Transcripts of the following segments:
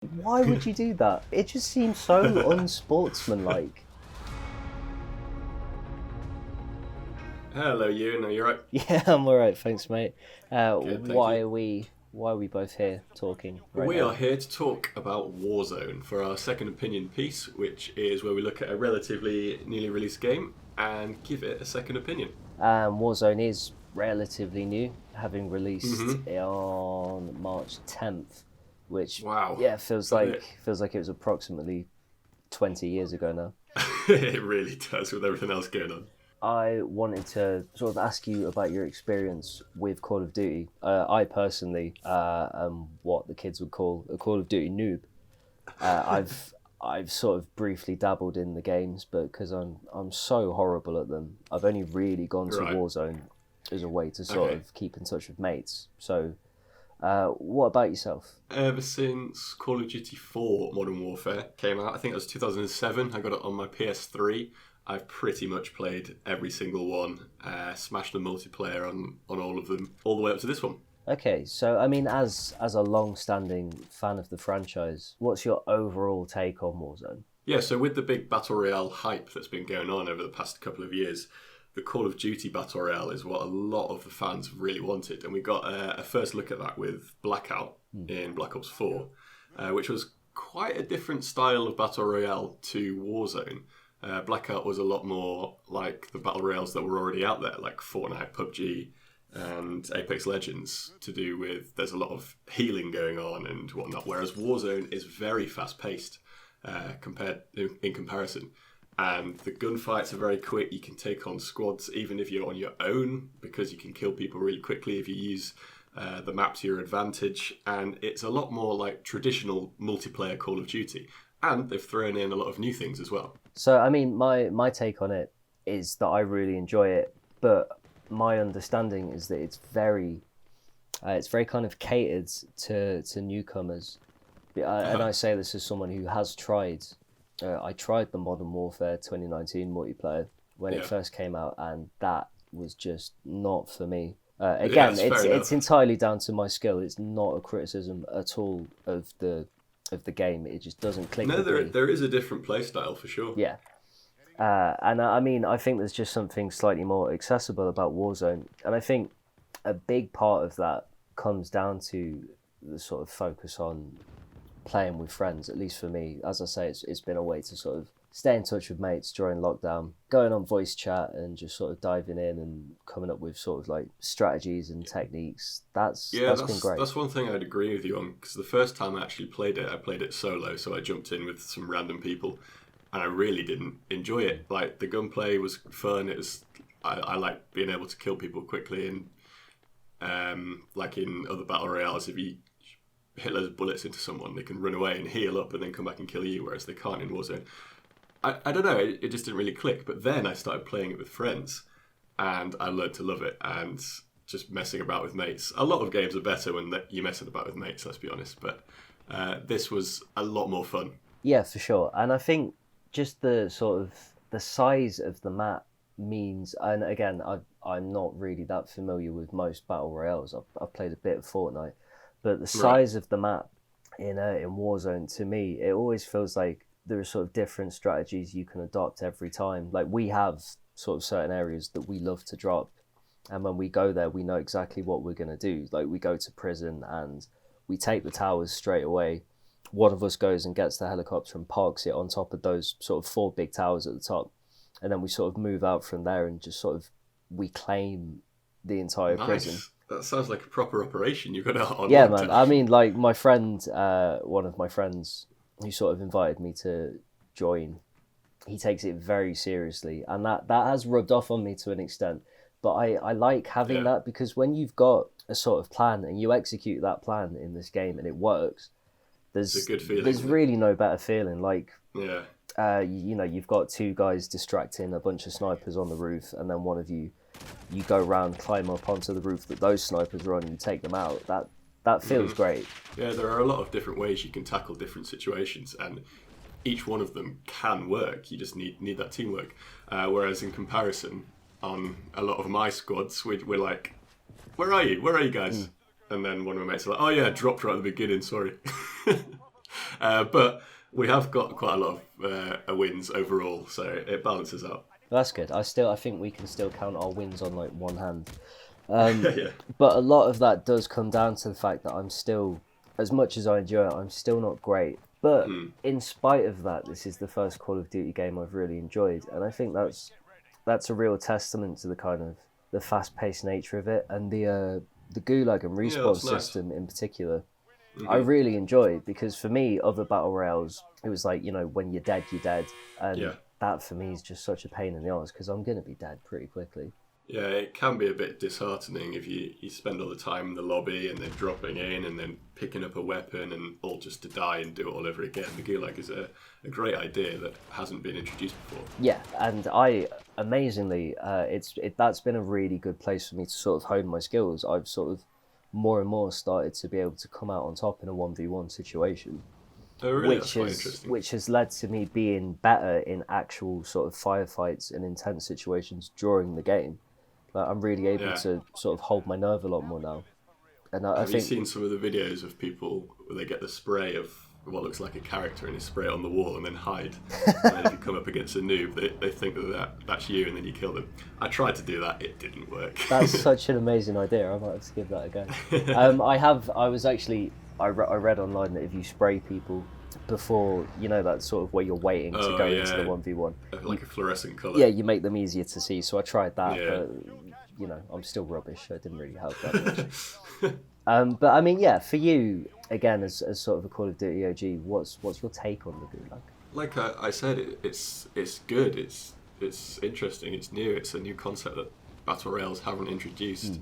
Why would you do that? It just seems so unsportsmanlike. Hello, you. No, you're right. Yeah, I'm alright, thanks, mate. Good, thank you. Why are we both here talking right We are now? here to talk about Warzone for our second opinion piece, which is where we look at a relatively newly released game and give it a second opinion. Warzone is relatively new, having released Hmm. on March 10th, which Wow, yeah is that it? feels like it was approximately 20 years ago now. It really does with everything else going on. I wanted to sort of ask you about your experience with Call of Duty. I personally am what the kids would call a Call of Duty noob. I've sort of briefly dabbled in the games, but because I'm so horrible at them, I've only really gone to Right. Warzone as a way to sort Okay. of keep in touch with mates. So, what about yourself? Ever since Call of Duty 4 Modern Warfare came out, I think it was 2007, I got it on my PS3. I've pretty much played every single one, smashed the multiplayer on all of them, all the way up to this one. Okay, so I mean, as a long-standing fan of the franchise, what's your overall take on Warzone? Yeah, so with the big Battle Royale hype that's been going on over the past couple of years, the Call of Duty Battle Royale is what a lot of the fans really wanted. And we got a first look at that with Blackout in Black Ops 4, which was quite a different style of Battle Royale to Warzone. Blackout was a lot more like the Battle Royales that were already out there, like Fortnite, PUBG, and Apex Legends, to do with there's a lot of healing going on and whatnot, whereas Warzone is very fast paced compared in comparison. And the gunfights are very quick. You can take on squads even if you're on your own because you can kill people really quickly if you use the map to your advantage. And it's a lot more like traditional multiplayer Call of Duty. And they've thrown in a lot of new things as well. So, I mean, my take on it is that I really enjoy it, but my understanding is that it's very kind of catered to newcomers. And I say this as someone who has tried. I tried the Modern Warfare 2019 multiplayer when it Yeah, first came out, and that was just not for me. yeah, Again, it's fair it's enough. entirely down to my skill. It's not a criticism at all of the game. It just doesn't click No, with me. there is a different playstyle for sure. Yeah, and I mean, I think there's just something slightly more accessible about Warzone, and I think a big part of that comes down to the sort of focus on playing with friends. At least for me, as I say, it's been a way to sort of stay in touch with mates during lockdown, going on voice chat and just sort of diving in and coming up with sort of like strategies and techniques. Yeah, That's been great. that's one thing I'd agree with you on because the first time I actually played it, I played it solo, so I jumped in with some random people, and I really didn't enjoy it. Like the gunplay was fun. It was I like being able to kill people quickly, and like in other battle royales, if you hit loads of bullets into someone, they can run away and heal up and then come back and kill you, whereas they can't in Warzone. I don't know, it just didn't really click. But then I started playing it with friends, and I learned to love it. And just messing about with mates. A lot of games are better when you're messing about with mates. Let's be honest, but this was a lot more fun. Yeah, for sure. And I think just the sort of the size of the map means, and again, I'm not really that familiar with most battle royales. I've played a bit of Fortnite, but the Right. size of the map in Warzone, to me, it always feels like there are sort of different strategies you can adopt every time. Like we have sort of certain areas that we love to drop, and when we go there, we know exactly what we're gonna do. Like we go to prison and we take the towers straight away. One of us goes and gets the helicopter and parks it on top of those sort of four big towers at the top, and then we sort of move out from there and just sort of we claim the entire prison. Nice. That sounds like a proper operation you've got on Yeah, man. I lockdown. mean, like my friend, one of my friends, who sort of invited me to join, he takes it very seriously, and that has rubbed off on me to an extent. But I like having Yeah, that because when you've got a sort of plan and you execute that plan in this game and it works, it's a good feeling, there's isn't it? really no better feeling. Like Yeah. you know, you've got two guys distracting a bunch of snipers on the roof, and then one of you go around, climb up onto the roof that those snipers are on, and you take them out. That feels Hmm. great. Yeah, there are a lot of different ways you can tackle different situations, and each one of them can work. You just need that teamwork. Whereas in comparison, on a lot of my squads, we're like, "Where are you? Where are you guys?" And then one of my mates are like, "Oh yeah, dropped right at the beginning. Sorry." But we have got quite a lot of wins overall, so it balances out. That's good. I think we can still count our wins on like one hand. Yeah. But a lot of that does come down to the fact that I'm still, as much as I enjoy it, I'm still not great. But in spite of that, this is the first Call of Duty game I've really enjoyed, and I think that's a real testament to the kind of the fast-paced nature of it, and the gulag and Yeah, respawn that's nice. system in particular. I really enjoy, because for me, other battle royales, it was like, when you're dead, you're dead, and Yeah. that for me is just such a pain in the arse because I'm gonna be dead pretty quickly. Yeah, it can be a bit disheartening if you spend all the time in the lobby and then dropping in and then picking up a weapon and all just to die and do it all over again. The Gulag is a great idea that hasn't been introduced before. Yeah, and I amazingly, that's been a really good place for me to sort of hone my skills. I've sort of more and more started to be able to come out on top in a 1v1 situation. Oh, really? That's quite interesting. Which has led to me being better in actual sort of firefights and intense situations during the game. Like, I'm really able to sort of hold my nerve a lot more now. And I Have think, you seen some of the videos of people where they get the spray of what looks like a character and they spray it on the wall and then hide? And then if you come up against a noob, they think that's you and then you kill them. I tried to do that, it didn't work. that's such an amazing idea. I might have to give that a go. I read online that if you spray people before, that sort of where you're waiting to go into the 1v1. Like a fluorescent colour. Yeah, you make them easier to see. So I tried that, Yeah. but, I'm still rubbish. So it didn't really help that much. But I mean, for you, again, as sort of a Call of Duty OG, what's your take on the Gulag? Like I said, it's good. It's interesting. It's new. It's a new concept that battle royales haven't introduced.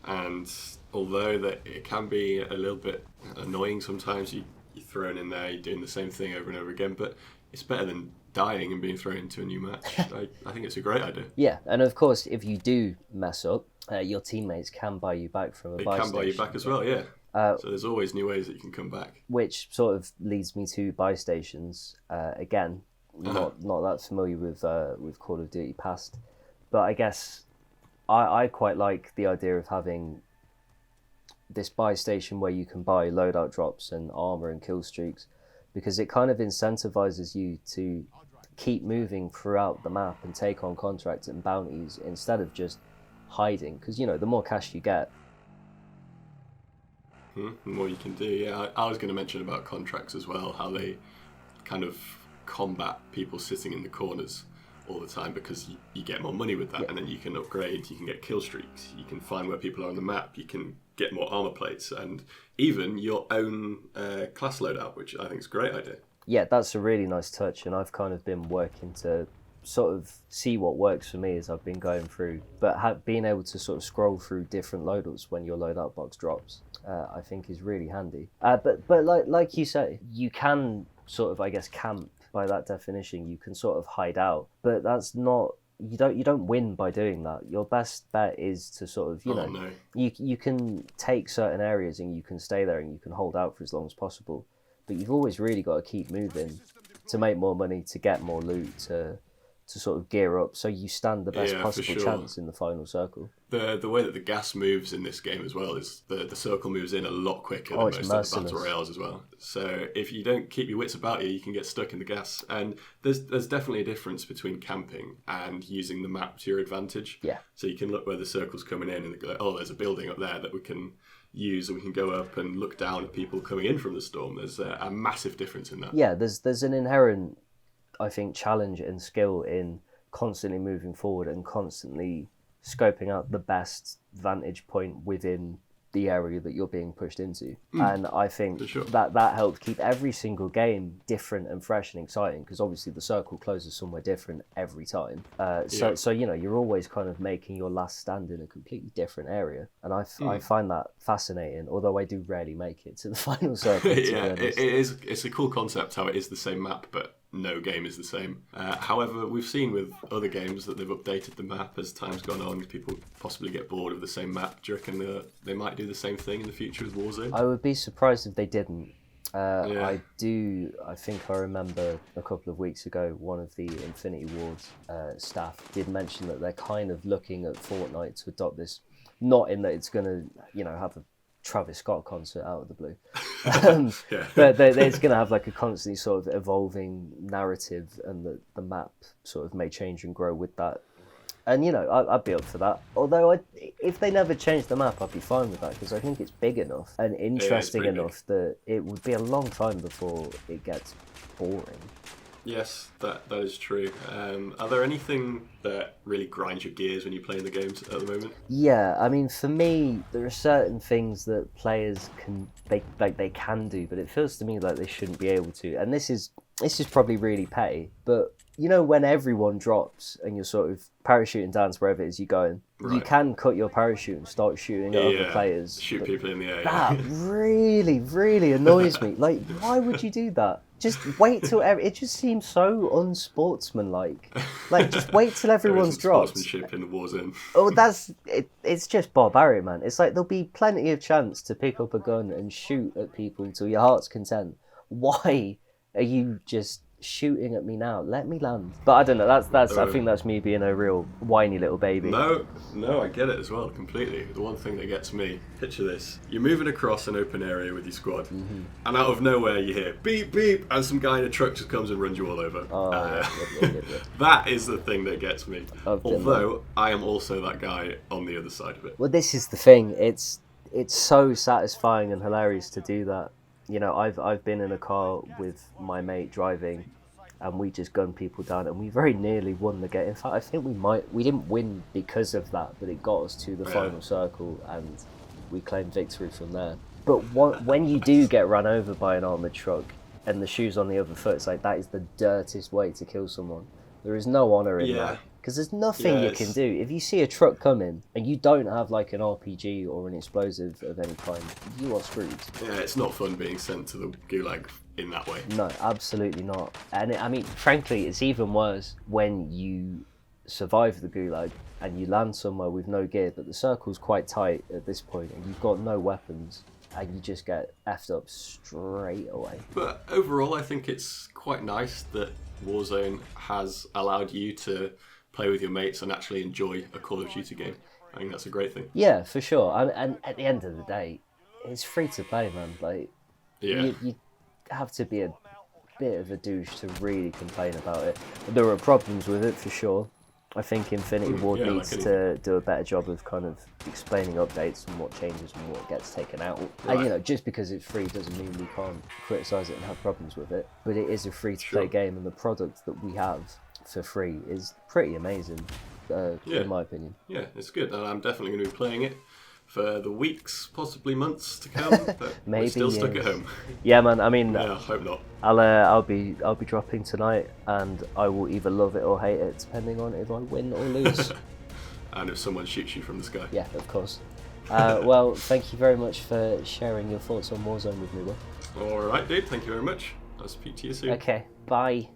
And although that it can be a little bit annoying sometimes, you're thrown in there, you're doing the same thing over and over again. But it's better than dying and being thrown into a new match. I think it's a great idea. Yeah, and of course, if you do mess up, your teammates can buy you back from a buy station. They can buy you back as well, yeah. So there's always new ways that you can come back. Which sort of leads me to buy stations. Again, not that familiar with Call of Duty past, but I guess I quite like the idea of having this buy station where you can buy loadout drops and armor and kill streaks, because it kind of incentivizes you to keep moving throughout the map and take on contracts and bounties instead of just hiding, because the more cash you get, the more you can do. Yeah, I was going to mention about contracts as well, how they kind of combat people sitting in the corners all the time, because you get more money with that, and then you can upgrade, you can get kill streaks, you can find where people are on the map, you can get more armor plates, and even your own class loadout, which I think is a great idea. Yeah, that's a really nice touch, and I've kind of been working to sort of see what works for me as I've been going through, but being able to sort of scroll through different loadouts when your loadout box drops, I think is really handy. But like you say, you can sort of, I guess, camp. By that definition, you can sort of hide out, but that's not, you don't win by doing that. Your best bet is to sort of, you can take certain areas and you can stay there and you can hold out for as long as possible, but you've always really got to keep moving to make more money, to get more loot, to sort of gear up so you stand the best possible chance in the final circle. The way that the gas moves in this game as well is the circle moves in a lot quicker than most of the battle royales as well. So if you don't keep your wits about you can get stuck in the gas. And there's definitely a difference between camping and using the map to your advantage. Yeah. So you can look where the circle's coming in and go, oh, there's a building up there that we can use, and we can go up and look down at people coming in from the storm. There's a massive difference in that. Yeah, there's an inherent, I think, challenge and skill in constantly moving forward and constantly scoping out the best vantage point within the area that you're being pushed into. And I think that helped keep every single game different and fresh and exciting, because obviously the circle closes somewhere different every time. So you're always kind of making your last stand in a completely different area. And I find that fascinating, although I do rarely make it to the final circle. It's a cool concept how it is the same map, but no game is the same. However, we've seen with other games that they've updated the map as time's gone on. People possibly get bored of the same map. Do you reckon they might do the same thing in the future with Warzone? I would be surprised if they didn't. I think I remember a couple of weeks ago, one of the Infinity Ward staff did mention that they're kind of looking at Fortnite to adopt this, not in that it's going to, have a Travis Scott concert out of the blue. Yeah. But it's going to have like a constantly sort of evolving narrative, and the map sort of may change and grow with that. And, you know, I'd be up for that. Although, if they never change the map, I'd be fine with that, because I think it's big enough and interesting enough that it would be a long time before it gets boring. Yes, that is true. Are there anything that really grinds your gears when you're playing the games at the moment? Yeah, I mean, for me, there are certain things that players they can do, but it feels to me like they shouldn't be able to. And this is probably really petty, but you know, when everyone drops and you're sort of parachuting down to wherever it is you're going, you can cut your parachute and start shooting at other players. Shoot people in the air. That really, really annoys me. Like, why would you do that? Just wait till it just seems so unsportsmanlike. Like, just wait till everyone's dropped. Sportsmanship in the Warzone. Oh, it's just barbaric, man. It's like there'll be plenty of chance to pick up a gun and shoot at people till your heart's content. Why are you just shooting at me now? Let me land. But I don't know, that's I think that's me being a real whiny little baby. No, I get it as well, completely. The one thing that gets me, picture this, you're moving across an open area with your squad, and out of nowhere you hear beep beep, and some guy in a truck just comes and runs you all over. That is the thing that gets me. Although I am also that guy on the other side of it. Well, this is the thing, it's so satisfying and hilarious to do that. You know, I've been in a car with my mate driving, and we just gunned people down, and we very nearly won the game. In fact, I think we didn't win because of that, but it got us to the final circle, and we claimed victory from there. But when you do get run over by an armoured truck, and the shoe's on the other foot, it's like, that is the dirtiest way to kill someone. There is no honour in that. Because there's nothing you can do. If you see a truck coming and you don't have like an RPG or an explosive of any kind, you are screwed. Yeah, it's not fun being sent to the gulag in that way. No, absolutely not. And I mean, frankly, it's even worse when you survive the gulag and you land somewhere with no gear, but the circle's quite tight at this point and you've got no weapons, and you just get effed up straight away. But overall, I think it's quite nice that Warzone has allowed you to play with your mates and actually enjoy a Call of Duty game. I think that's a great thing. Yeah, for sure. And at the end of the day, it's free to play, man. Like, you have to be a bit of a douche to really complain about it. There are problems with it, for sure. I think Infinity Ward needs to do a better job of kind of explaining updates and what changes and what gets taken out. Right. And, you know, just because it's free doesn't mean we can't criticise it and have problems with it. But it is a free-to-play game, and the product that we have for free is pretty amazing, in my opinion. Yeah, it's good, and I'm definitely going to be playing it for the weeks, possibly months to come. But Maybe we're still stuck at home. Yeah, man. I mean, I hope not. I'll be dropping tonight, and I will either love it or hate it, depending on if I win or lose. And if someone shoots you from the sky. Yeah, of course. Well, thank you very much for sharing your thoughts on Warzone with me, Will. All right, dude. Thank you very much. I'll speak to you soon. Okay. Bye.